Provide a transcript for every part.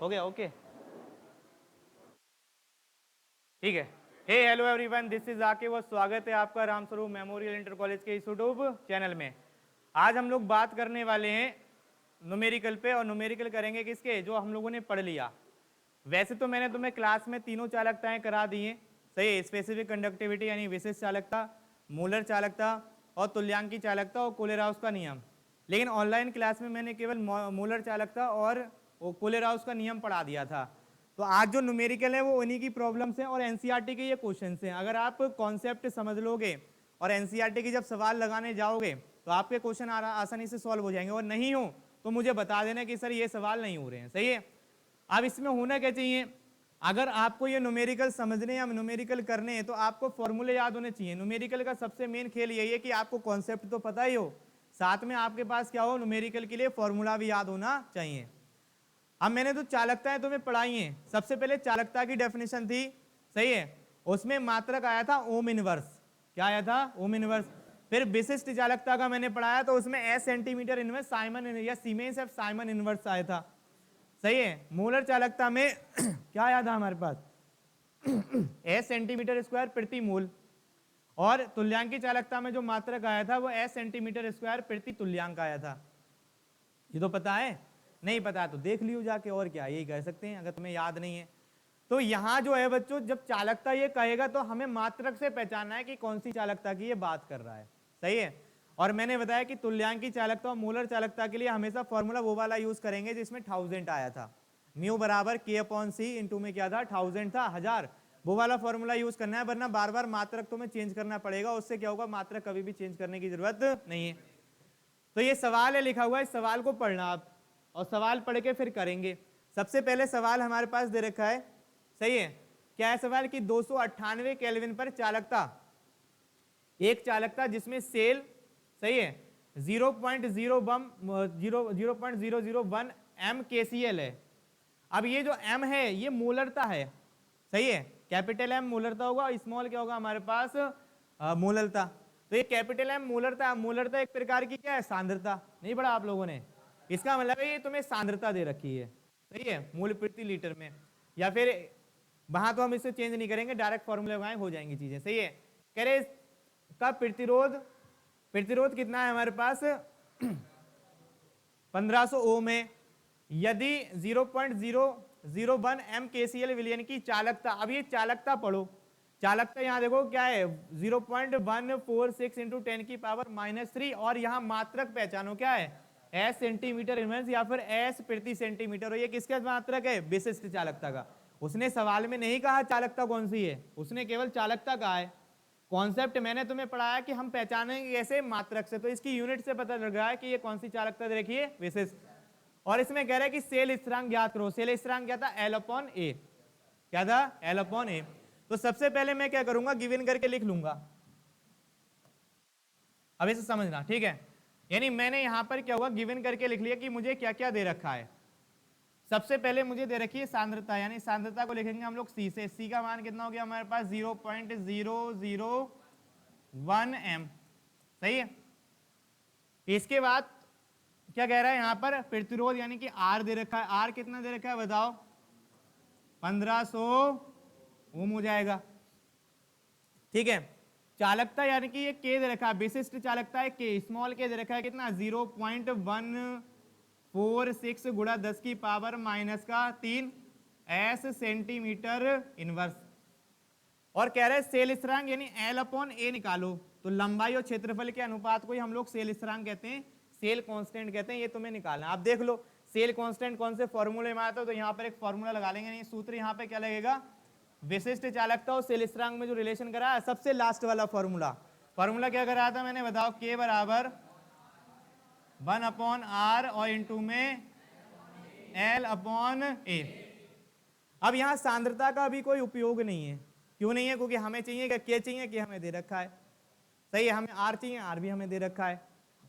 हो गया, ओके, ठीक है। Hey hello everyone, this is Aqib और स्वागत है आपका रामस्वरूप मेमोरियल इंटर कॉलेज के इस यूट्यूब चैनल में। आज हम लोग बात करने वाले हैं न्यूमेरिकल पे, और न्यूमेरिकल करेंगे किसके, जो हम लोगों ने पढ़ लिया। वैसे तो मैंने तुम्हें क्लास में तीनों चालकताएं करा दी हैं, सही है, स्पेसिफिक कंडक्टिविटी यानी विशिष्ट चालकता, मूलर चालकता और तुल्यांकी चालकता और कोलेराउस का नियम। लेकिन ऑनलाइन क्लास में मैंने केवल मूलर चालकता और कोलेराउस का नियम पढ़ा दिया था। तो आज जो न्यूमेरिकल है वो उन्हीं की प्रॉब्लम्स हैं और एनसीईआरटी के ये क्वेश्चंस हैं। अगर आप कॉन्सेप्ट समझ लोगे और एनसीईआरटी की जब सवाल लगाने जाओगे तो आपके क्वेश्चन आसानी से सॉल्व हो जाएंगे, और नहीं हो तो मुझे बता देना कि सर ये सवाल नहीं हो रहे हैं, सही है। अब इसमें होना क्या चाहिए, अगर आपको ये न्यूमेरिकल समझने या न्यूमेरिकल करने हैं तो आपको फॉर्मूले याद होने चाहिए। न्यूमेरिकल का सबसे मेन खेल यही है कि आपको कॉन्सेप्ट तो पता ही हो, साथ में आपके पास क्या हो, न्यूमेरिकल के लिए फॉर्मूला भी याद होना चाहिए। अब मैंने तो चालकताएं तुम्हें पढ़ाई हैं। सबसे पहले चालकता की डेफिनेशन थी, सही है, उसमें मात्रक आया था ओम इनवर्स। क्या आया था, ओम इनवर्स। फिर विशिष्ट चालकता का मैंने पढ़ाया तो उसमें एस सेंटीमीटर इनवर्स साइमन या सीमेंस ऑफ साइमन इनवर्स आया था, सही है। मोलर चालकता में क्या आया था हमारे पास, एस सेंटीमीटर स्क्वायर प्रति मोल। और तुल्यांकी चालकता में जो मात्रक आया था वो एस सेंटीमीटर स्क्वायर प्रति तुल्यांक आया था। ये तो पता है, नहीं पता तो देख लियो जाके, और क्या यही कह सकते हैं अगर तुम्हें याद नहीं है तो। यहां जो है बच्चों, जब चालकता ये कहेगा तो हमें मात्रक से पहचानना है कि कौन सी चालकता की ये बात कर रहा है, सही है। और मैंने बताया कि तुल्यांकी चालकता और मोलर चालकता के लिए हमेशा फॉर्मूला वो वाला यूज करेंगे जिसमें 1000 आया था, म्यू बराबर K/C इंटू में क्या था, 1000 था, 1000, वो वाला फॉर्मूला यूज करना है, वरना बार बार मात्रक तुम्हें चेंज करना पड़ेगा, उससे क्या होगा, मात्रक कभी भी चेंज करने की जरूरत नहीं है। तो ये सवाल है लिखा हुआ, इस सवाल को पढ़ना आप, और सवाल पढ़ के फिर करेंगे। सबसे पहले सवाल हमारे पास दे रखा है, सही है, क्या है सवाल कि 298 केल्विन पर चालकता, एक चालकता जिसमें सेल, सही है, 0.001 MkCl है। अब ये जो M है ये मोलरता है, सही है, कैपिटल M मोलरता होगा और स्मॉल क्या होगा हमारे पास, मोलरता। तो ये कैपिटल M मोलरता, मोलरता एक प्रकार की क्या है, सांद्रता, नहीं पढ़ा आप लोगों ने, इसका मतलब है ये तुम्हें सांद्रता दे रखी है, सही है, मोल प्रति लीटर में, या फिर वहां तो हम इसे चेंज नहीं करेंगे, डायरेक्ट फॉर्मूले लगाएं हो जाएंगी चीजें, सही है। कह रहे का प्रतिरोध, प्रतिरोध कितना है हमारे पास 1500 ओम है। यदि 0.001 MkCl विलयन की चालकता, अब ये चालकता पढ़ो, चालकता यहां देखो क्या है 0.146 इंटू 10 की पावर -3, और यहां मात्रक पहचानो क्या है, एस सेंटीमीटर इनवर्स या फिर एस प्रति सेंटीमीटर, और ये किसका मात्रक है, विशिष्ट चालकता का। उसने सवाल में नहीं कहा चालकता कौन सी है, उसने केवल चालकता कहा है। कॉन्सेप्ट मैंने तुम्हें पढ़ाया कि हम पहचानेंगे कैसे, मात्रक से, तो इसकी यूनिट से पता लग रहा है कि ये कौन सी चालकता देखिए, विशिष्ट। और इसमें कह रहा है कि सेल स्थिरांक ज्ञात करो, सेल स्थिरांक क्या था, L/A, क्या था, L/A। तो सबसे पहले मैं क्या करूंगा, गिवन करके लिख लूंगा, अब इसे समझना, ठीक है। यानी मैंने यहां पर क्या हुआ, गिवन करके लिख लिया कि मुझे क्या क्या दे रखा है। सबसे पहले मुझे दे रखी है सांद्रता, यानी सांद्रता को लिखेंगे हम लोग C से, C का मान कितना हो गया हमारे पास 0.001 M, सही है। इसके बाद क्या कह रहा है यहां पर, प्रतिरोध यानी कि R दे रखा है, R कितना दे रखा है बताओ, 1500 ओम हो जाएगा, ठीक है। चालकता यानी कि ये K दे रखा है, विशिष्ट चालकता है K, स्मॉल K दे रखा है कितना 0.146 गुणा 10 की पावर -3 एस सेंटीमीटर इनवर्स। और कह रहे हैं सेल स्थिरांक यानी L/A निकालो, तो लंबाई और क्षेत्रफल के अनुपात को ही हम लोग सेल स्थिरांक कहते हैं, सेल कांस्टेंट कहते हैं, ये तुम्हें निकालना। आप देख लो सेल कांस्टेंट कौन से फॉर्मूले में आता है, तो यहाँ पर एक फॉर्मूला लगा लेंगे, नहीं सूत्र यहाँ पे क्या लगेगा, विशिष्ट चालकता और सेल स्थिरांक में जो रिलेशन करा है, सबसे लास्ट वाला फॉर्मूला, फॉर्मूला क्या कराया था मैंने बताओ, K बराबर 1/R और इंटू में L/A। अब यहां सांद्रता का भी कोई उपयोग नहीं है, क्यों नहीं है, क्योंकि हमें चाहिए क्या चाहिए, कि हमें दे रखा है, सही है, हमें R चाहिए, R भी हमें दे रखा है,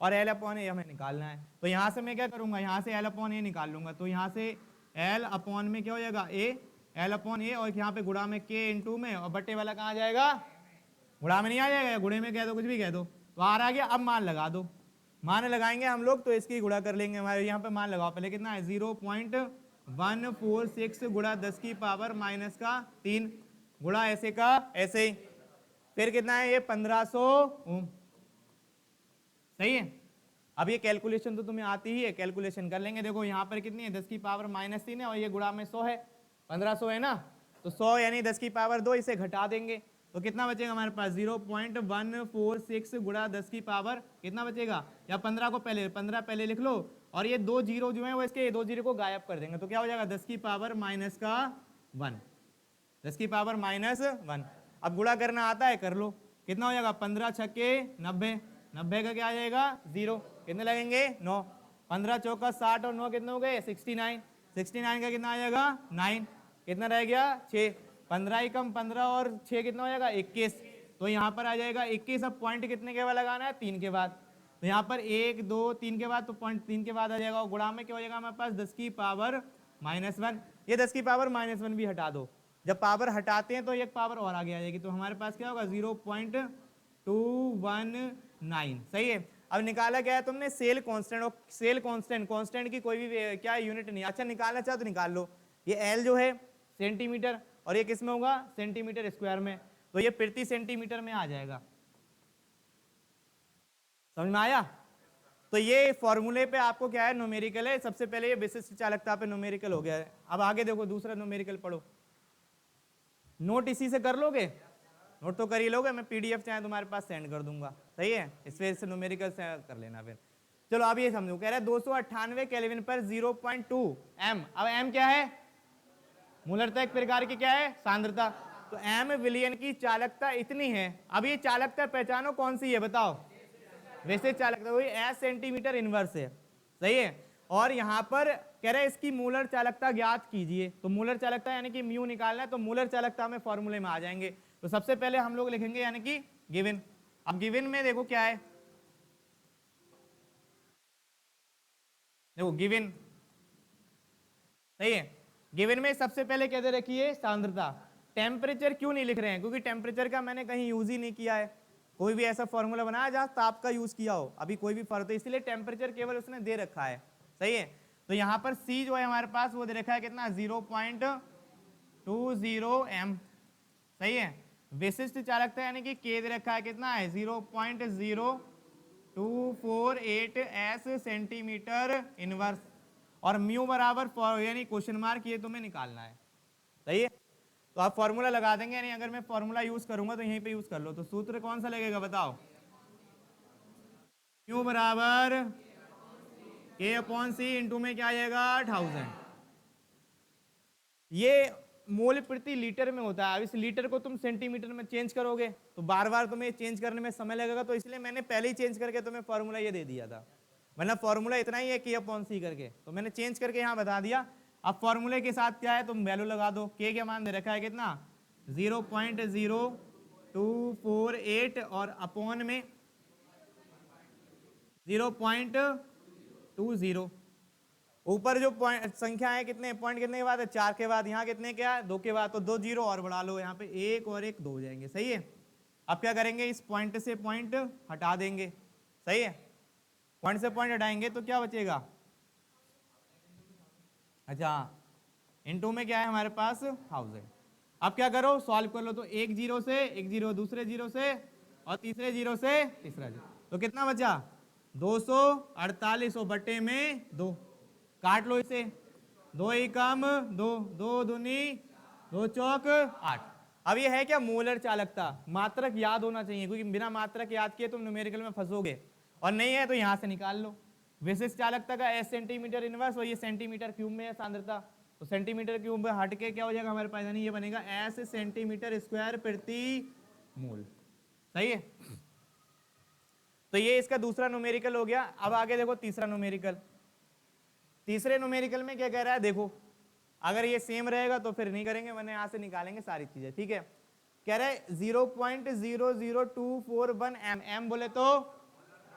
और L/A हमें निकालना है। तो यहां से मैं क्या करूंगा, यहां से L/A निकाल लूंगा, तो यहां से L/ में क्या हो जाएगा A, L/A, और यहाँ पे गुणा में K इंटू में, और बट्टे वाला कहाँ जाएगा, गुणा में नहीं आ जाएगा, गुणे में कह दो, कुछ भी कह दो, तो R आ गया। अब मान लगा दो, मान लगाएंगे हम लोग, तो इसकी गुणा कर लेंगे, हमारे यहाँ पे मान लगाओ पहले कितना है, 146 गुणा 10 की पावर माइनस का 3 गुणा ऐसे का ऐसे ही, फिर कितना है ये 1500 ओम। सही है। अब ये कैलकुलेशन तो तुम्हें आती ही है, कैलकुलेशन कर लेंगे। देखो यहाँ पर कितनी है 10 की पावर माइनस 3 है और ये गुणा में 100 है, 1500 है ना, तो 100 यानी 10 की पावर 2, इसे घटा देंगे तो कितना बचेगा हमारे पास 0.146 गुणा 10 की पावर कितना बचेगा, या 15 को पहले 15 पहले लिख लो और ये 2 जीरो जो है वो इसके 2 जीरो को गायब कर देंगे, तो क्या हो जाएगा 10 की पावर माइनस का 1, 10 की पावर माइनस 1। अब गुणा करना आता है कर लो, कितना हो जाएगा 15 छक्के 90, 90 का क्या आ जाएगा 0, कितने लगेंगे 9, 15 चौका 60 और 9 कितने हो गए 69, 69 का कितना आ जाएगा 9, कितना रह गया 6, 15 ही कम 15 और 6 कितना हो जाएगा 21, तो यहाँ पर आ जाएगा 21। अब पॉइंट कितने के बाद लगाना है 3 के बाद, तो यहाँ पर 1 2 3 के बाद, तो पॉइंट 3 के बाद आ जाएगा और गुणा में क्या हो जाएगा हमारे पास 10 की पावर माइनस 1, ये 10 की पावर माइनस 1 भी हटा दो, जब पावर हटाते हैं तो एक पावर और आगे आ जाएगी, तो हमारे पास क्या होगा 0.219। सही है। अब निकाला क्या है तुमने सेल कांस्टेंट, और सेल कांस्टेंट कांस्टेंट की कोई भी क्या यूनिट नहीं, अच्छा निकालना चाहो तो निकाल लो, ये एल जो है सेंटीमीटर और ये किस में होगा सेंटीमीटर स्क्वायर में, तो ये प्रति सेंटीमीटर में आ जाएगा। समझ में आया। तो ये फॉर्मूले पे आपको क्या है न्यूमेरिकल है, सबसे पहले ये विशिष्ट चालकता पे न्यूमेरिकल हो गया है। अब आगे देखो दूसरा न्यूमेरिकल पढ़ो, नोट इसी से कर लोगे, नोट तो कर ही लोगे, मैं पीडीएफ चाहे तुम्हारे पास सेंड कर दूंगा। सही है, इस वजह से न्यूमेरिकल से कर लेना। फिर चलो अब ये समझो, कह रहा है 298 केल्विन पर 0.2 एम। अब एम क्या है, मूलरता एक प्रकार की क्या है सांद्रता, तो एम विलियन की चालकता इतनी है। अब ये चालकता पहचानो कौन सी है बताओ, वैसे चालकता वही एस सेंटीमीटर इनवर्स है। सही है। और यहाँ पर कह रहे हैं इसकी मूलर चालकता ज्ञात कीजिए, तो मूलर चालकता यानी कि म्यू निकालना है, तो मूलर चालकता में फॉर्मूले में आ जाएंगे। तो सबसे पहले हम लोग लिखेंगे यानी कि गिवन। अब गिवन में देखो क्या है, देखो गिवन। सही है। गिवन में सबसे पहले क्या दे रखी है सांद्रता। टेम्परेचर क्यों नहीं लिख रहे हैं, क्योंकि टेम्परेचर का मैंने कहीं यूज ही नहीं किया है, कोई भी ऐसा फॉर्मूला बनाया जहां ताप का यूज किया हो, अभी कोई भी फर्क, तो इसलिए टेम्परेचर केवल उसने दे रखा है। सही है। तो यहाँ पर C जो है हमारे पास वो दे रखा है कितना 0.20 एम। सही है। विशिष्ट चालकता यानी कि K दे रखा है कितना है 0.0248 एस सेंटीमीटर इनवर्स, और म्यू बराबर यानी क्वेश्चन मार्क ये तुम्हें निकालना है। सही है। तो आप फॉर्मूला लगा देंगे, यानी अगर मैं फॉर्मूला यूज करूंगा तो यहीं पे यूज कर लो। तो सूत्र कौन सा लगेगा बताओ, म्यू बराबर K अपॉन सी इंटू में क्या आएगा 1000। ये मोल प्रति लीटर में होता है। अब इस लीटर को तुम सेंटीमीटर में चेंज करोगे तो बार बार तुम्हें चेंज करने में समय लगेगा, तो इसलिए मैंने पहले ही चेंज करके तुम्हें फॉर्मूला ये दे दिया था, मतलब फॉर्मूला इतना ही है K अपॉन सी करके, तो मैंने चेंज करके यहाँ बता दिया। अब फॉर्मूले के साथ क्या है तुम वैल्यू लगा दो, K का मान दे रखा है कितना 0.0248 और अपॉन में 0.20। ऊपर जो पॉइंट संख्या है कितने पॉइंट कितने के बाद है 4 के बाद, यहाँ कितने क्या है 2 के बाद, तो 2 जीरो और बढ़ा लो, यहाँ पे 1 और 1 2 हो जाएंगे। सही है। अब क्या करेंगे इस पॉइंट से पॉइंट हटा देंगे। सही है। पॉइंट से पॉइंट हटाएंगे तो क्या बचेगा, अच्छा इनटू में क्या है हमारे पास 1000। अब क्या करो सॉल्व कर लो, तो एक जीरो से एक जीरो, दूसरे जीरो से और तीसरे जीरो से तीसरा जीरो, तो कितना बचा 248 बटे में 2, काट लो इसे, 2 ही कम 2, 2 दूनी 2 चौक 8। अब ये है क्या मोलर चालकता, मात्रक याद होना चाहिए, क्योंकि बिना मात्रक याद किए तुम न्यूमेरिकल में फंसोगे, और नहीं है तो यहां से निकाल लो। विशिष्ट चालकता का एस सेंटीमीटर इनवर्स और ये सेंटीमीटर क्यूब में है सांद्रता, तो सेंटीमीटर क्यूब में हट के क्या हो जाएगा हमारे पास, यानी ये बनेगा एस सेंटीमीटर स्क्वायर प्रति मोल। सही है। तो ये इसका दूसरा न्यूमेरिकल हो गया। अब आगे देखो तीसरा न्यूमेरिकल। तीसरे न्यूमेरिकल में क्या कह रहा है देखो, अगर ये सेम रहेगा तो फिर नहीं करेंगे, मैंने यहां से निकालेंगे सारी चीजें। ठीक है। कह रहा है 0.00241 एम, एम बोले तो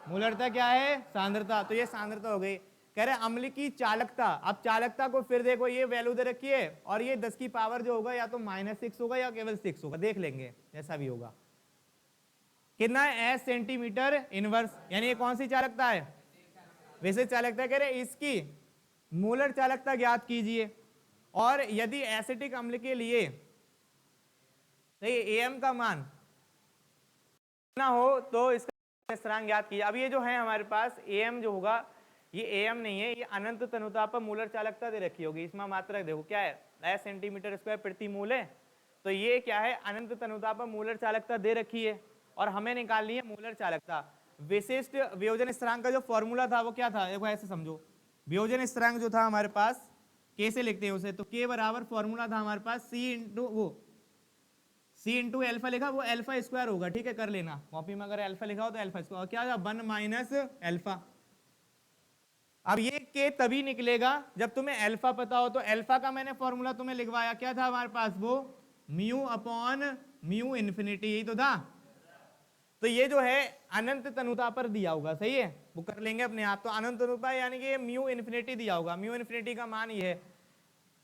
मूलरता क्या है सांद्रता, तो ये सांद्रता हो गई। कह रहे अम्ल की चालकता, अब चालकता को फिर देखो ये वैल्यू दे रखी है, और ये 10 की पावर जो होगा या तो -6 होगा या केवल 6 होगा, देख लेंगे जैसा भी होगा। कितना है एस सेंटीमीटर इनवर्स, यानी ये कौन सी चालकता है, वैसे चालकता कह रहे इसकी मोलर चालकता ज्ञात कीजिए। और यदि एसिटिक अम्ल के लिए सही एम का मान ना हो तो इसका स्थिरांक ज्ञात कीजिए। अब ये जो है हमारे पास एम जो होगा, ये एम नहीं है, ये अनंत तनुता पर मोलर चालकता दे रखी होगी। इसमें मात्रक देखो क्या है, 10 सेंटीमीटर स्क्वायर प्रति मोल है, तो ये क्या है, अनंत तनुता पर मोलर चालकता दे रखी है और हमें निकालनी है मोलर चालकता। विशिष्ट वियोजन स्थिरांक का जो फॉर्मूला था वो क्या था, देखो ऐसे समझो, वियोजन स्थिरांक जो था हमारे पास, कैसे लिखते हैं उसे, तो के बराबर फॉर्मूला था हमारे पास सी इंटू एल्फा लिखा, वो एल्फा स्क्वायर होगा, ठीक है, कर लेना कॉपी में, अगर एल्फा लिखा हो तो एल्फा स्क्वायर, क्या था 1 माइनस एल्फा। अब ये के तभी निकलेगा जब तुम्हें अल्फा पता हो, तो अल्फा का मैंने फॉर्मूला तुम्हें लिखवाया, क्या था हमारे पास, वो म्यू अपॉन म्यू इन्फिनिटी, यही तो था। तो ये जो है अनंत तनुता पर दिया होगा, सही है, वो कर लेंगे अपने आप, तो अनंत तनुता यानी कि म्यू इन्फिनिटी दिया होगा, म्यू इन्फिनिटी का मान ये है।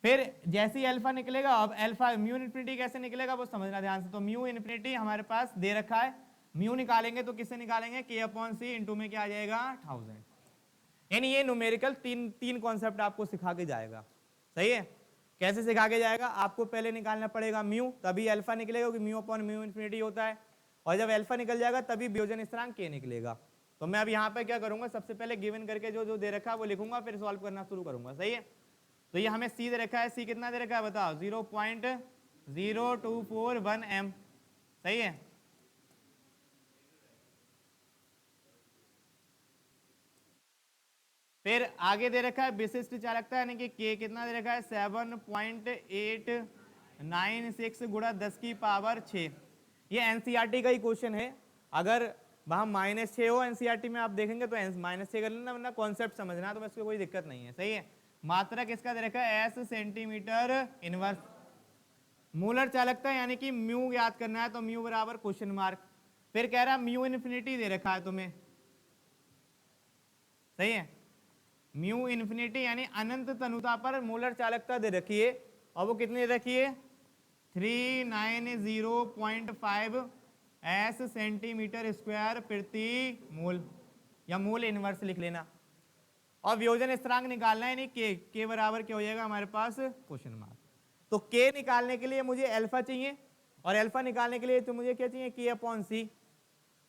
फिर जैसे ही अल्फा निकलेगा, अब अल्फा म्यू इन्फिनिटी कैसे निकलेगा वो समझना ध्यान से। तो म्यू इन्फिनिटी हमारे पास दे रखा है, म्यू निकालेंगे तो किससे निकालेंगे, के अपॉन सी इंटू में क्या आ जाएगा 1000। यानी ये न्यूमेरिकल तीन कॉन्सेप्ट आपको सिखा के जाएगा, सही है। कैसे सिखा के जाएगा, आपको पहले निकालना पड़ेगा म्यू, तभी अल्फा निकलेगा, क्योंकि म्यू अपॉन म्यू इन्फिनिटी होता है, और जब अल्फा निकल जाएगा तभी वियोजन स्थिरांक के निकलेगा। तो मैं अब यहाँ पे क्या करूंगा, सबसे पहले गिवन करके जो जो दे रखा है वो लिखूंगा, फिर सॉल्व करना शुरू करूंगा, सही है। तो ये हमें सी दे रखा है, सी कितना दे रखा है बताओ, 0.0241 m, सही है। फिर आगे दे रखा है विशिष्ट चालकता, यानी कि के कितना दे रखा है 7.896 गुणा 10 की पावर 6। ये एनसीईआरटी का ही क्वेश्चन है, अगर वहां -6 हो एनसीईआरटी में आप देखेंगे तो -6 कर लेना, वरना कॉन्सेप्ट समझना, तो इसमें कोई दिक्कत नहीं है, सही है। मात्रक इसका दे रखा है एस सेंटीमीटर इनवर्स। मोलर चालकता यानी कि म्यू याद करना है, तो म्यू बराबर क्वेश्चन मार्क। फिर कह रहा है म्यू इन्फिनिटी दे रखा है तुम्हें, सही है, म्यू इन्फिनिटी यानी अनंत तनुता पर मोलर चालकता दे रखी है, और वो कितनी दे रखी है 390.5 एस सेंटीमीटर स्क्वायर प्रति मोल, या मोल इनवर्स लिख लेना। और वियोजन स्थिरांक निकालना है, नहीं के बराबर क्या हो जाएगा हमारे पास क्वेश्चन मार्क। तो के निकालने के लिए मुझे अल्फा चाहिए, और अल्फा निकालने के लिए तो मुझे क्या चाहिए, के अपॉन सी।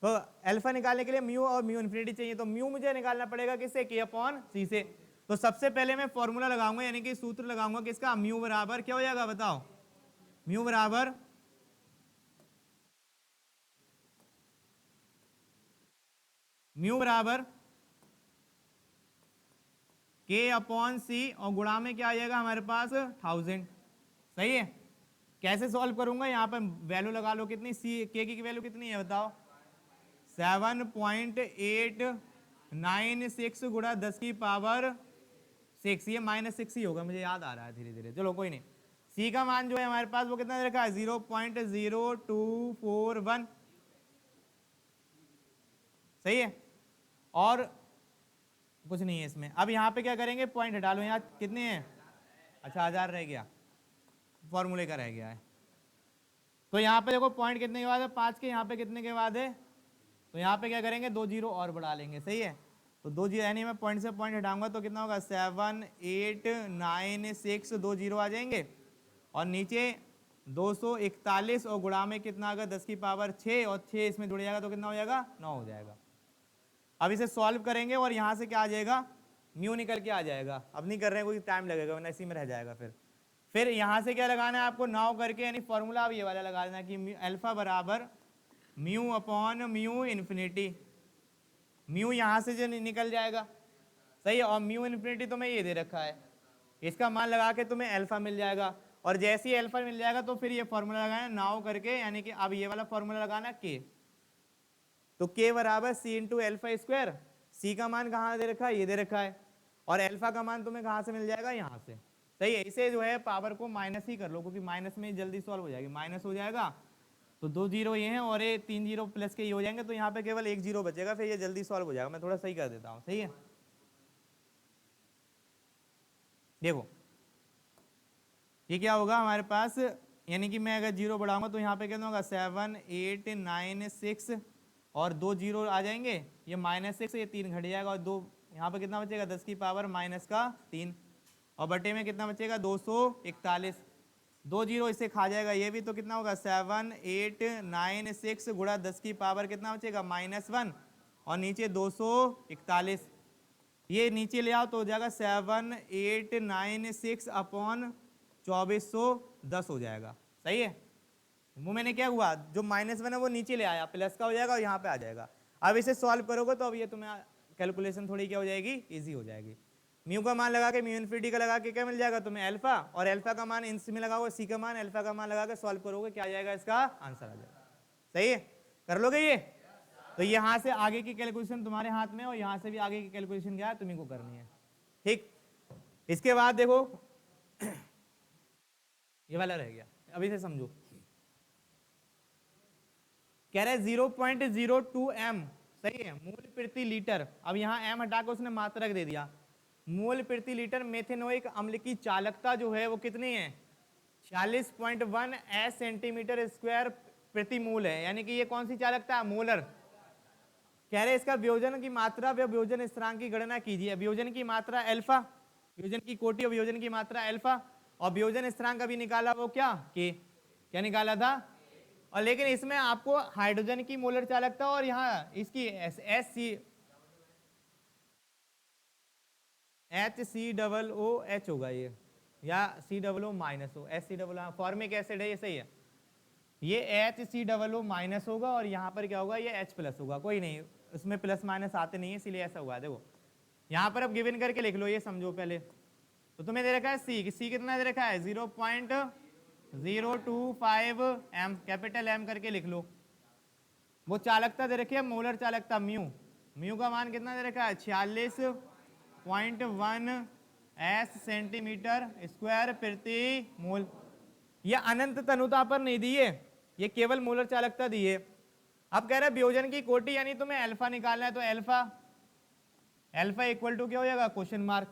तो अल्फा निकालने के लिए म्यू और म्यू इन्फिनिटी चाहिए, तो म्यू मुझे निकालना पड़ेगा किससे, के अपॉन सी से। तो सबसे पहले मैं फॉर्मूला लगाऊंगा, यानी कि सूत्र लगाऊंगा किसका, म्यू बराबर क्या हो जाएगा बताओ, म्यू बराबर के अपॉन सी, और गुणा में क्या आ जाएगा हमारे पास 1000, सही है। कैसे सॉल्व करूंगा, यहाँ पर वैल्यू लगा लो, कितनी सी के की वैल्यू कितनी है बताओ, 7.896 गुणा 10 की पावर 6, ये -6 ही होगा, मुझे याद आ रहा है धीरे धीरे, चलो कोई नहीं। सी का मान जो है हमारे पास वो कितना दे रखा है 0.0241, सही है। और कुछ नहीं है इसमें। अब यहाँ पे क्या करेंगे, पॉइंट हटा लो, यहाँ कितने हैं, अच्छा 1000 रह गया, फॉर्मूले का रह गया है। तो यहाँ पे देखो पॉइंट कितने के बाद है, 5 के, यहाँ पे कितने के बाद है, तो यहाँ पे क्या करेंगे 2 जीरो और बढ़ा लेंगे, सही है। तो 2 जीरो यानी मैं पॉइंट से पॉइंट हटाऊंगा तो कितना होगा 7896, 2 जीरो आ जाएंगे, और नीचे 241, और गुणा में कितना आएगा 10 की पावर 6, और 6 इसमें जुड़ जाएगा तो कितना हो जाएगा 9 हो जाएगा। अब इसे सॉल्व करेंगे और यहाँ से क्या आ जाएगा, म्यू निकल के आ जाएगा। अब नहीं कर रहे हैं, कोई टाइम लगेगा, वरना इसी में रह जाएगा। फिर यहाँ से क्या लगाना है आपको, 9 करके, यानी फॉर्मूला अब ये वाला लगा देना कि अल्फा बराबर mu upon mu infinity, mu यहाँ से जो निकल जाएगा, सही है, और म्यू इन्फिनिटी तुम्हें ये दे रखा है, इसका मान लगा के तुम्हें अल्फा मिल जाएगा। और जैसे ही अल्फा मिल जाएगा तो फिर ये फॉर्मूला लगाना 9 करके, यानी कि अब ये वाला फॉर्मूला लगाना के, तो के बराबर सी इंटू एल्फा स्क्वायर। सी का मान कहाँ दे रखा है, ये दे रखा है, और अल्फा का मान तुम्हें कहाँ से मिल जाएगा, यहाँ से, सही है। इसे जो है पावर को माइनस ही कर लो, क्योंकि माइनस में जल्दी सॉल्व हो जाएगी, माइनस हो जाएगा तो 2 जीरो ये हैं, और ये 3 जीरो प्लस के ये हो जाएंगे, तो यहाँ पे केवल 1 जीरो बचेगा, फिर ये जल्दी सॉल्व हो जाएगा। मैं थोड़ा सही कर देता हूँ, सही है। देखो ये क्या होगा हमारे पास, यानी कि मैं अगर जीरो बढ़ाऊंगा तो यहाँ पे कितना होगा 7896, और 2 जीरो आ जाएंगे, ये -6, ये 3 घट जाएगा, और 2 यहाँ पे कितना बचेगा 10 की पावर -3, और बटे में कितना बचेगा 241, 2 जीरो इससे खा जाएगा, ये भी तो कितना होगा 7 8 9 6 गुणा 10 की पावर कितना बचेगा -1 और नीचे 241, ये नीचे ले आओ तो हो जाएगा 7 8 9 6 अपॉन 2410 हो जाएगा। सही है, वो मैंने क्या हुआ जो -1 है वो नीचे ले आया, प्लस का हो जाएगा और यहाँ पे आ जाएगा। अब इसे सॉल्व करोगे तो अब ये तुम्हें कैलकुलेशन थोड़ी क्या हो जाएगी, इजी हो जाएगी। म्यू का मान लगा के म्यू इन्फिनिटी का लगा के क्या मिल जाएगा तुम्हें अल्फा, और अल्फा का मान इसमें लगाओगे सी का मान, अल्फा का मान लगा के सॉल्व करोगे क्या आ जाएगा, इसका आंसर आ जाएगा। सही है, कर लोगे ये। तो यहाँ से आगे की कैलकुलेशन तुम्हारे हाथ में, और यहाँ से भी आगे की कैलकुलेशन क्या है तुम्ही को करनी है। ठीक, इसके बाद देखो ये वाला रह गया, अभी से समझो। कह रहे 0.02 m, सही है, मोल प्रति लीटर। अब यहाँ m हटा के उसने मात्रक दे दिया। मोल प्रति लीटर मेथेनोइक अम्ल की चालकता जो है वो कितनी है, 46.1 एस सेंटीमीटर स्क्वायर प्रति मोल है, यानी कि ये कौन सी चालकता है, मोलर। कह रहे इसका वियोजन की मात्रा व वियोजन स्थिरांक की गणना कीजिए। वियोजन की मात्रा अल्फा, वियोजन की कोटि और वियोजन की मात्रा अल्फा, और वियोजन स्थिरांक अभी निकाला वो क्या के, क्या निकाला था। और लेकिन इसमें आपको हाइड्रोजन की मोलर चालकता और यहाँ इसकी HCOOH होगा ये, या COO- SCOO फॉर्मिक एसिड है ये, सही है। ये HCOO- होगा और यहाँ पर क्या होगा, ये H+ होगा। कोई नहीं, उसमें प्लस माइनस आते नहीं है इसीलिए ऐसा हुआ। देखो यहाँ पर अब गिवन करके लिख लो, ये समझो पहले। तो तुम्हें दे रखा है सी कितना दे रखा है 0.025 m, कैपिटल M करके लिख लो। वो चालकता दे रखी है मोलर चालकता म्यू का मान कितना दे रखा है 46.1 एस सेंटीमीटर स्क्वायर प्रति मोल। ये अनंत तनुता पर नहीं दी है, ये केवल मोलर चालकता दी है। अब कह रहे हैं वियोजन की कोटि, यानी तुम्हें अल्फा निकालना है, तो अल्फा इक्वल टू क्या हो जाएगा, क्वेश्चन मार्क।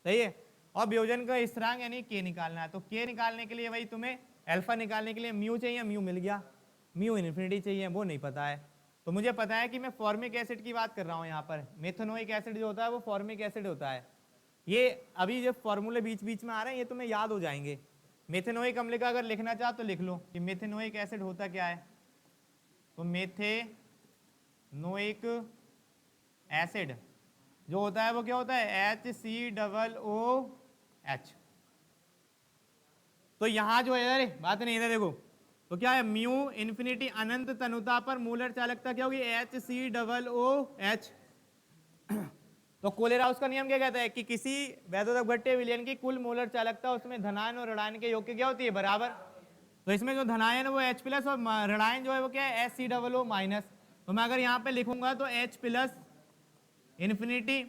सही है, और वियोजन का स्थिरांक यानी के निकालना है। तो के निकालने के लिए वही तुम्हें अल्फा निकालने के लिए म्यू चाहिए, म्यू मिल गया। म्यू इन्फिनिटी चाहिए, वो नहीं पता है। तो मुझे पता है कि मैं फॉर्मिक एसिड की बात कर रहा हूँ यहाँ पर। मेथनोइक एसिड जो होता है वो फॉर्मिक एसिड होता है। ये अभी जो फॉर्मूले बीच बीच में आ रहे हैं ये तुम्हें याद हो जाएंगे। मेथेनोइक अम्ल का अगर लिखना चाहो तो लिख लो कि मेथेनोइक एसिड होता क्या है। तो मेथेनोइक एसिड जो होता है वो क्या होता है HCOOH। तो यहां जो है, अरे बात नहीं, इधर देखो, तो क्या है म्यू इन्फिनिटी अनंत तनुता पर मोलर चालकता क्या होगी HCOOH। तो कोलेराउस का नियम क्या कहता है कि किसी वैद्युत भट्टे विलयन की कुल मोलर चालकता उसमें धनायन और ऋणायन के योग क्या होती है, बराबर। तो इसमें जो धनायन वो H+ और ऋणायन जो है वो क्या है HCOO-। तो मैं अगर यहाँ पे लिखूंगा तो H+ इन्फिनिटी,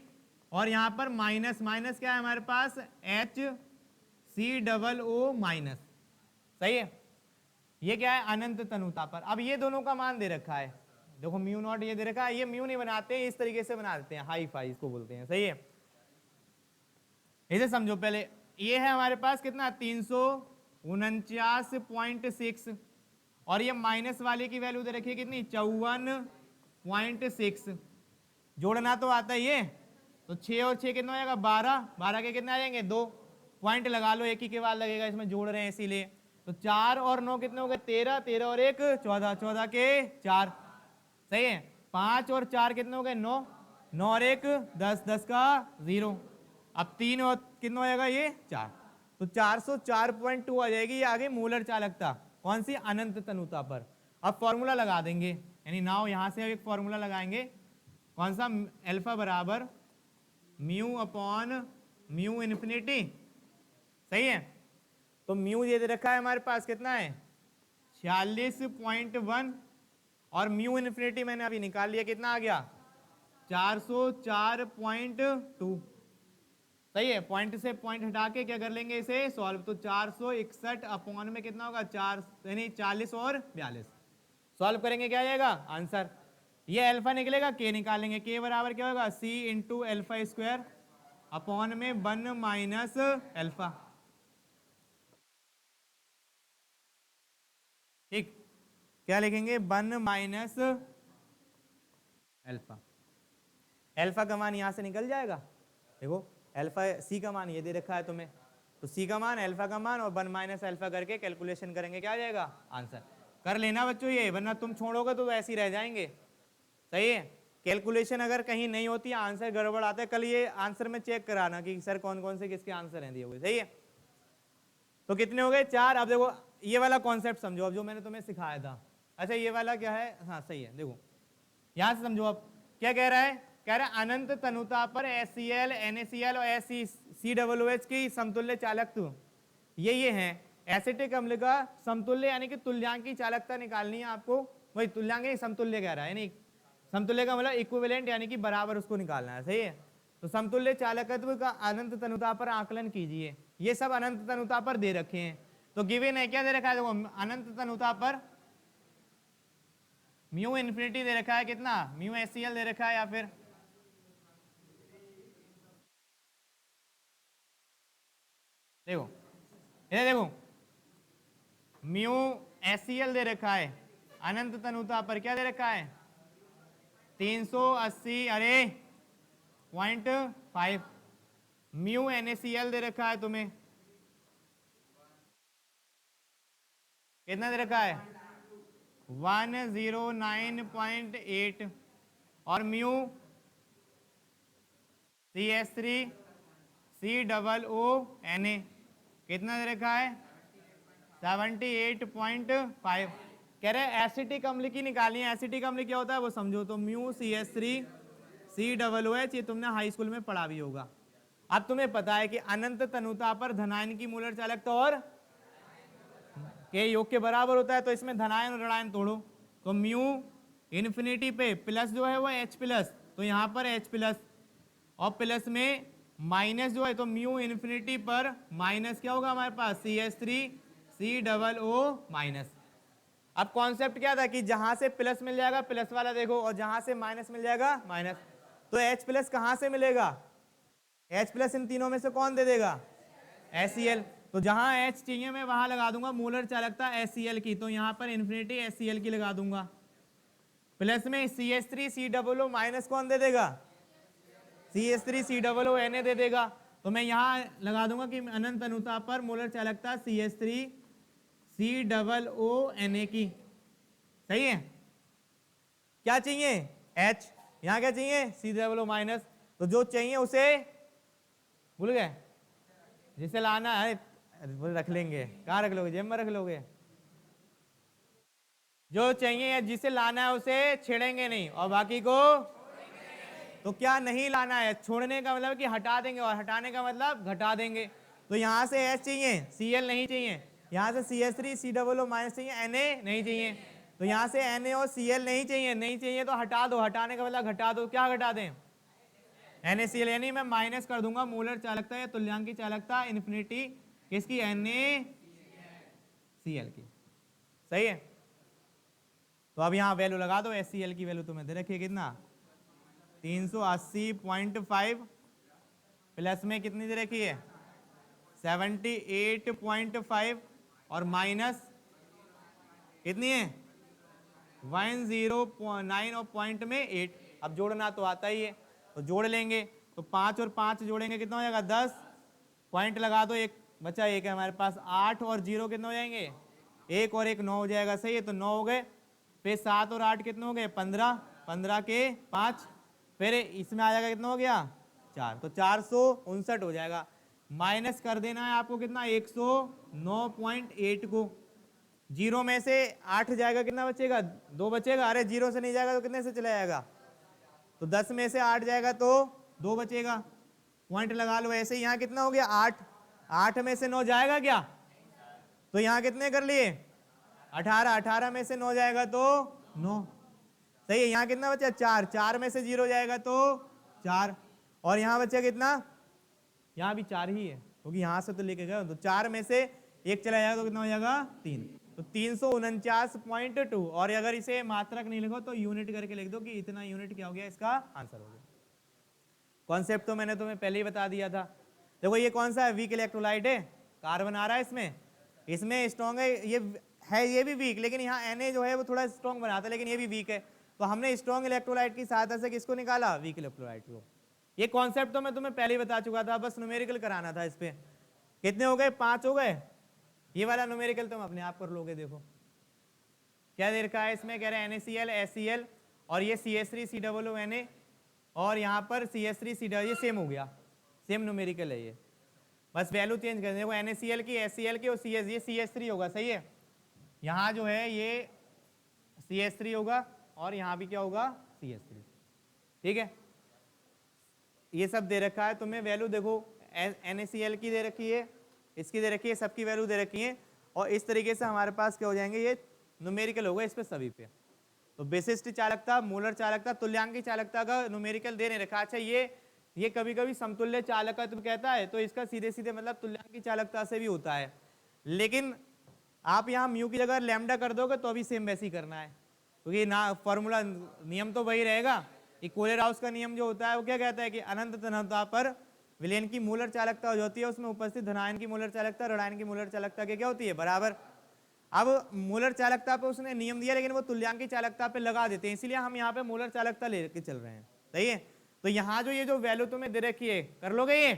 और यहाँ पर माइनस माइनस क्या है हमारे पास HCOO-। सही है, ये क्या है अनंत तनुता पर। अब ये दोनों का मान दे रखा है, देखो म्यू नॉट ये दे रखा है। ये म्यू नहीं बनाते हैं, इस तरीके से बना देते हैं, हाई फाई इसको बोलते हैं। सही है, इसे समझो पहले। ये है हमारे पास कितना 349.6, और ये माइनस वाले की वैल्यू दे रखी है कितनी 54.6। जोड़ना तो आता ही है, तो 6 और 6 कितना हो जाएगा 12, 12 के कितने आ जाएंगे 2 पॉइंट लगा लो, एक ही के बाद लगेगा, इसमें जोड़ रहे हैं इसीलिए। तो 4 और 9 कितने हो गए 13, 13 और 1 14, 14 के 4। सही है, 5 और 4 कितने हो गए 9, 9 और 1 10, 10 का 0। अब 3 और कितना हो जाएगा ये 4, तो 404.2 आ जाएगी ये आगे मोलर चालकता, कौन सी अनंत तनुता पर। अब फॉर्मूला लगा देंगे, यानी नाउ यहां से एक फॉर्मूला लगाएंगे, कौन सा, अल्फा बराबर म्यू अपॉन म्यू इन्फिनिटी। सही है, तो म्यू ये दे रखा है हमारे पास कितना है 46.1, और म्यू इन्फिनिटी मैंने अभी निकाल लिया, कितना आ गया 404.2। सही है, पॉइंट से पॉइंट हटा के क्या कर लेंगे इसे सॉल्व, तो 461 अपॉन में कितना होगा 4 यानी 40 और 42 सॉल्व करेंगे क्या आ जाएगा आंसर। ये अल्फा निकलेगा, के निकालेंगे, के बराबर क्या होगा C into alpha square upon में 1 माइनस अल्फा। ठीक, क्या लिखेंगे 1 माइनस अल्फा। अल्फा का मान यहां से निकल जाएगा, देखो अल्फा सी का मान ये दे रखा है तुम्हें, तो सी का मान अल्फा का मान और 1 माइनस अल्फा करके कैलकुलेशन करेंगे, क्या आ जाएगा आंसर। कर लेना बच्चों ये, वरना तुम छोड़ोगे तो ऐसे ही रह जाएंगे। सही है, कैलकुलेशन अगर कहीं नहीं होती आंसर गड़बड़ आता है, कल ये आंसर में चेक कराना कि सर कौन कौन से किसके आंसर हैं दिए हुए। सही है, तो कितने हो गए 4। अब देखो ये वाला कॉन्सेप्ट समझो, अब जो मैंने तुम्हें सिखाया था। अच्छा ये वाला क्या है, हाँ सही है, देखो यहां से समझो। अब क्या कह रहा है, कह रहा है अनंत तनुता पर HCl NaCl और COOH की समतुल्य चालकत्व ये हैं। एसिटिक अम्ल का समतुल्य यानी कि तुल्यांक की चालकता निकालनी है आपको, वही तुल्यांक नहीं समतुल्य कह रहा है, यानी समतुल्य का मतलब इक्विवेलेंट यानी कि बराबर उसको निकालना है। सही है, तो समतुल्य चालकत्व का अनंत तनुता पर आकलन कीजिए। ये सब अनंत तनुता पर दे रखे हैं, तो गिवन है क्या दे रखा है, देखो अनंत तनुता पर म्यू इन्फिनिटी दे रखा है, कितना म्यू HCl दे रखा है, या फिर देखो ये देखो म्यू HCl दे रखा है, अनंत तनुता पर क्या दे रखा है 380 अरे 0.5। म्यू NaCl दे रखा है तुम्हें, कितना दे रखा है 109.8, और म्यू CH3 COONA कितना दे रखा है 78.5। कह रहे हैं एसिटिक अम्ल की निकालनी है। एसिटिक अम्ल क्या होता है वो समझो, तो म्यू CH3 COOH ये तुमने हाई स्कूल में पढ़ा भी होगा। अब तुम्हें पता है कि अनंत तनुता पर धनायन की मूलर चालकता और के योग के बराबर होता है, तो इसमें धनायन और ऋणायन तोड़ो, तो म्यू इन्फिनिटी पे प्लस जो है वो H प्लस, तो यहाँ पर H प्लस, और प्लस में माइनस जो है तो म्यू इन्फिनिटी पर माइनस क्या होगा हमारे पास CH3 COO माइनस। अब कॉन्सेप्ट क्या था कि जहां से प्लस मिल जाएगा प्लस वाला देखो, और जहां से माइनस मिल जाएगा माइनस, तो H प्लस कहां से मिलेगा, H प्लस इन तीनों में से कौन दे देगा HCl, तो जहां H चाहिए मैं वहां लगा दूंगा मूलर चालकता HCl की, तो यहां पर इन्फिनिटी HCl की लगा दूंगा। प्लस में CH3 COO माइनस कौन दे देगा CH3 COONA दे देगा, तो मैं यहां लगा दूंगा कि अनंत अनुता पर मूलर चालकता CH3 COONA की। सही है, क्या चाहिए H, यहां क्या चाहिए COO माइनस, तो जो चाहिए उसे भूल गए, जिसे लाना है रख लेंगे, कहाँ रख लोगे जेब में रख लोगे, जो चाहिए जिसे लाना है उसे छेड़ेंगे नहीं और बाकी को, तो क्या नहीं लाना है, छोड़ने का मतलब कि हटा देंगे और हटाने का मतलब घटा देंगे। तो यहाँ से H चाहिए Cl नहीं चाहिए, यहाँ से CH3 COO माइनस चाहिए, Na नहीं चाहिए, तो यहाँ से Na और Cl नहीं चाहिए, नहीं चाहिए तो हटा दो, हटाने का मतलब घटा दो, क्या घटा दें NaCl, यानी मैं माइनस कर दूंगा मूलर चालकता या तुल्यांक की चालकता इन्फिनिटी किसकी NaCl की। सही है, तो अब यहाँ वैल्यू लगा दो, HCl की वैल्यू तुम्हें दे रखी है कितना 380.5, प्लस में कितनी दे रखी है 78.5, और माइनस कितनी है 109 और पॉइंट में 8। अब जोड़ना तो आता ही है, तो जोड़ लेंगे, तो 5 और 5 जोड़ेंगे कितना हो जाएगा 10, पॉइंट लगा दो, एक बचा एक है हमारे पास, 8 और 0 कितने हो जाएंगे 1 और 1 9 हो जाएगा। सही है, तो 9 हो गए, फिर 7 और 8 कितने हो गए 15, 15 के 5, फिर इसमें आ जाएगा कितना हो गया 4, तो 459 हो जाएगा। माइनस कर देना है आपको कितना 109.8 को, जीरो में से 8 जाएगा कितना बचेगा 2 बचेगा, अरे जीरो से नहीं जाएगा तो कितने से चला जाएगा, तो 10 में से 8 जाएगा तो 2 बचेगा, पॉइंट लगा लो। ऐसे यहाँ कितना हो गया 8, 8 में से 9 जाएगा क्या, तो यहाँ कितने कर लिए 18, 18 में से 9 जाएगा तो 9। सही है, यहाँ कितना बचा 4, 4 में से 0 जाएगा तो 4, और यहाँ बचा कितना, यहाँ भी 4 ही है क्योंकि यहाँ से तो लेके गए, तो 4 में से 1 चला जाएगा तो कितना हो जाएगा 3, तो 349.2, और अगर इसे मात्रक नहीं लिखो तो यूनिट करके लिख दो कि इतना यूनिट क्या हो गया, इसका आंसर हो गया। कॉन्सेप्ट तो मैंने तुम्हें पहले ही बता दिया था। देखो ये कौन सा है वीक इलेक्ट्रोलाइट है, कार्बन आ रहा है इसमें, इसमें स्ट्रॉन्ग है, ये भी वीक, लेकिन यहाँ Na जो है वो थोड़ा स्ट्रॉन्ग बनाता है, लेकिन ये भी वीक है, तो हमने स्ट्रॉन्ग इलेक्ट्रोलाइट की सहायता से किसको निकाला वीक इलेक्ट्रोलाइट को। ये कॉन्सेप्ट तो मैं तुम्हें पहले ही बता चुका था, बस न्यूमेरिकल कराना था इस पे। कितने हो गए? 5 हो गए। ये वाला न्यूमेरिकल तुम अपने आप कर लोगे। देखो क्या दे रखा है इसमें, कह रहे हैं NaCl HCl और ये CH3COONA और यहाँ पर CH3COO, ये सेम हो गया, सेम न्यूमेरिकल है ये, बस वैल्यू चेंज कर देंगे। NaCl की HCl की और CH, ये CH3 होगा, सही है। यहाँ जो है ये CH3 होगा और यहाँ भी क्या होगा, CH3, ठीक है। ये सब दे रखा है तुम्हें वैल्यू, देखो NaCl की दे रखी है, इसकी दे रखी है, सबकी वैल्यू दे रखी है, और इस तरीके से हमारे पास क्या हो जाएंगे, ये न्यूमेरिकल होगा इस पे सभी पे। तो विशिष्ट चालकता, मोलर चालकता, तुल्यांकी चालकता का न्यूमेरिकल दे नहीं रखा। अच्छा ये कभी कभी समतुल्य चालकत्व कहता है, तो इसका सीधे सीधे मतलब तुल्यांकी चालकता से भी होता है, लेकिन आप यहाँ म्यू की जगह लैम्डा कर दोगे तो अभी सेम वैसे ही करना है, क्योंकि ना फॉर्मूला नियम तो वही रहेगा। कोलेराउस का नियम जो होता है वो क्या कहता है कि अनंत तन्यता पर विलयन की मोलर चालकता जो होती है उसमें उपस्थित धनायन की मोलर चालकता ऋणायन की मोलर चालकता के क्या होती है, बराबर। अब मोलर चालकता पे उसने नियम दिया, लेकिन वो तुल्यांकी चालकता पे लगा देते हैं, इसीलिए हम यहाँ पे मोलर चालकता लेके चल रहे हैं, सही है। तो यहाँ जो ये जो वैल्यू तुम्हें दे रखी है, कर लोगे ये,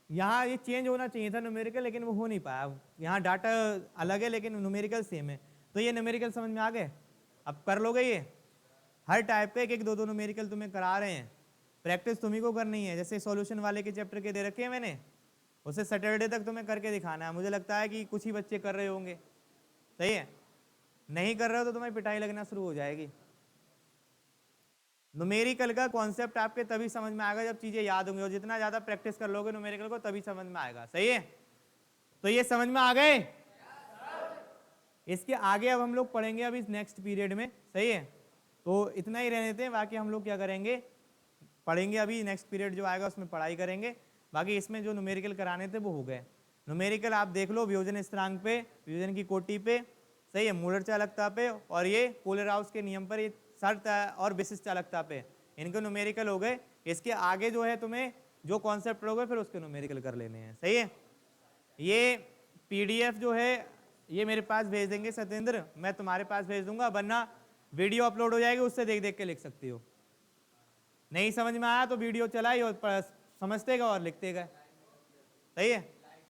यहाँ ये चेंज होना चाहिए था न्यूमेरिकल, लेकिन वो हो नहीं पाया। यहाँ डाटा अलग है लेकिन न्यूमेरिकल सेम है, तो ये न्यूमेरिकल समझ में आ गए। अब कर लोगे ये, हर टाइप पे एक एक दो न्यूमेरिकल तुम्हें करा रहे हैं, प्रैक्टिस तुम्ही को करनी है। जैसे सॉल्यूशन वाले के चैप्टर के दे रखे हैं मैंने, उसे सैटरडे तक तुम्हें करके दिखाना है। मुझे लगता है कि कुछ ही बच्चे कर रहे होंगे, सही है। नहीं कर रहे हो तो तुम्हें पिटाई लगना शुरू हो जाएगी। न्यूमेरिकल का कॉन्सेप्ट आपके तभी समझ में आएगा जब चीजें याद होंगी, और जितना ज्यादा प्रैक्टिस कर लोगे न्यूमेरिकल को तभी समझ में आएगा, सही है। तो ये समझ में आ गए। इसके आगे अब हम लोग पढ़ेंगे अभी नेक्स्ट पीरियड में, सही है। तो इतना ही रहने देते हैं, बाकी हम लोग क्या करेंगे, पढ़ेंगे अभी नेक्स्ट पीरियड जो आएगा उसमें पढ़ाई करेंगे। बाकी इसमें जो न्यूमेरिकल कराने थे वो हो गए। न्यूमेरिकल आप देख लो वियोजन स्थिरांक पे, वियोजन की कोटि पे, सही है, मोलर चालकता पे, और ये कोलेराउस के नियम पर, ये शर्त और विशिष्ट चालकता पे, इनके न्यूमेरिकल हो गए। इसके आगे जो है तुम्हें जो कॉन्सेप्ट होगा फिर उसके न्यूमेरिकल कर लेने हैं, सही है। ये PDF जो है ये मेरे पास भेज देंगे सत्येंद्र, मैं तुम्हारे पास भेज दूंगा, वरना वीडियो अपलोड हो जाएगी, उससे देख देख के लिख सकती हो। नहीं समझ में आया तो वीडियो चलाई और समझते गए और लिखते गए, सही है।